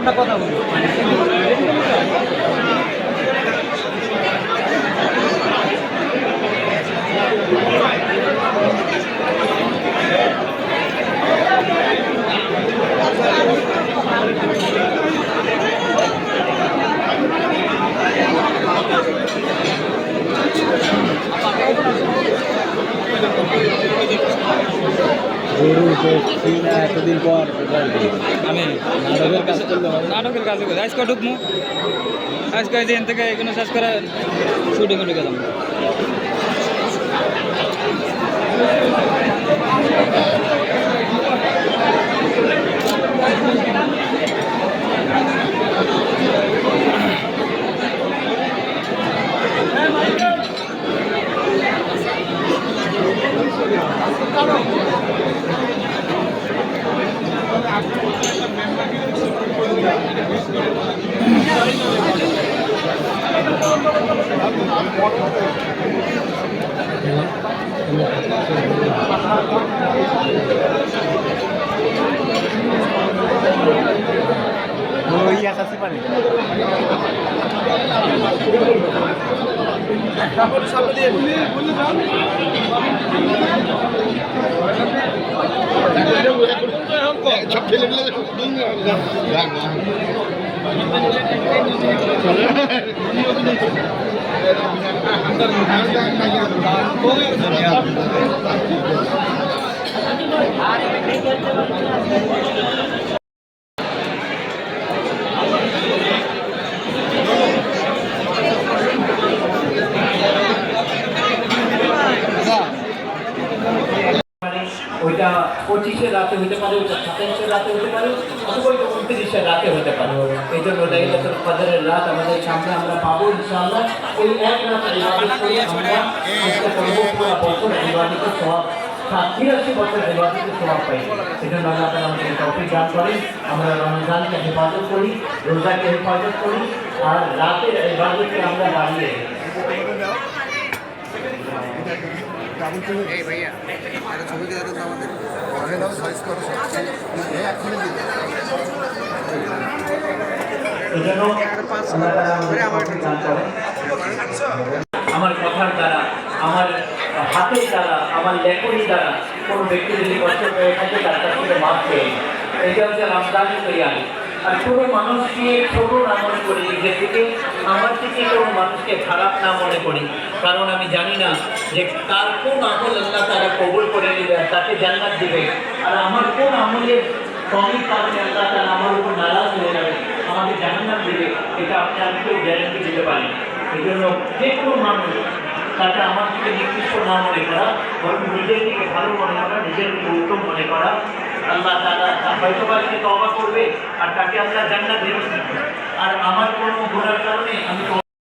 আমরা কথা বলি। এতদিন পর আমি নাটকের কাজ করলে নাটকের কাজে করি আজকে ঢুকবো আজকে এখান থেকে এখানে শেষ করে শুটিংয়ে ঢুকে যাবো। ইয়া কাছে পারে সব ছেলেগুলো ওইটা 25-এর রাতে হতে পারে, ওইটা 27-এর রাতে হতে পারে, অথবা ওইটা 29-এর রাতে হতে পারে। এই জন্য লাইলাতুল কদরের রাত আমাদের সামনে আমরা পাবো ইনশাআল্লাহ। এই এক রাতে ইবাদত করে আমরা চেষ্টা করবো পুরো বছর ইবাদতের সওয়াব 83 বছর ইবাদতের সওয়াব পাই। এই জন্য আল্লাহ তাআলা আমাদের তৌফিক দান করেন, আমরা রমজানকে হেফাজত করি, রোজাকে হেফাজত করি, আর রাতের ইবাদতকে আমরা বাড়িয়ে এই ভাইয়া একটা ছবি দিয়ে দেন আমাদের সাইজ করে এখনই দিন আমার কথার দ্বারা, আমার হাতের দ্বারা, আমার লেখনী দ্বারা কোনো ব্যক্তি যদি কষ্ট পেয়ে থাকে তার কাছ থেকে মাফ পেয়ে, এইটা হচ্ছে রমজানের তৈরি। আর কোনো মানুষকে ছোট না মনে করি, নিজের থেকে আমার থেকে কোনো মানুষকে খারাপ না মনে করি, কারণ আমি জানি না যে তার কোন আমল আল্লাহ তারা কবুল করে নেবে, তাকে জান্নাত দিবে, আর আমার কোন আমলের কমির কারণে আল্লাহ তারা আমার উপর নারাজ হয়ে যাবে, আমাকে জান্নাত দিবে, এটা আপনি আমি কেউ গ্যারান্টি দিতে পারি। এই জন্য যে কোনো মানুষ তাকে আমার থেকে নির্দিষ্ট না মনে করা, বরং নিজের দিকে ভালো মনে করা, নিজের দিকে উত্তম মনে করা। আল্লাহ তাআলা হয়তো বা সে তওবা করবে আর তাকে আল্লাহ জান্নাত দেবে, আর আমার কোনো গুনাহের কারণে আমি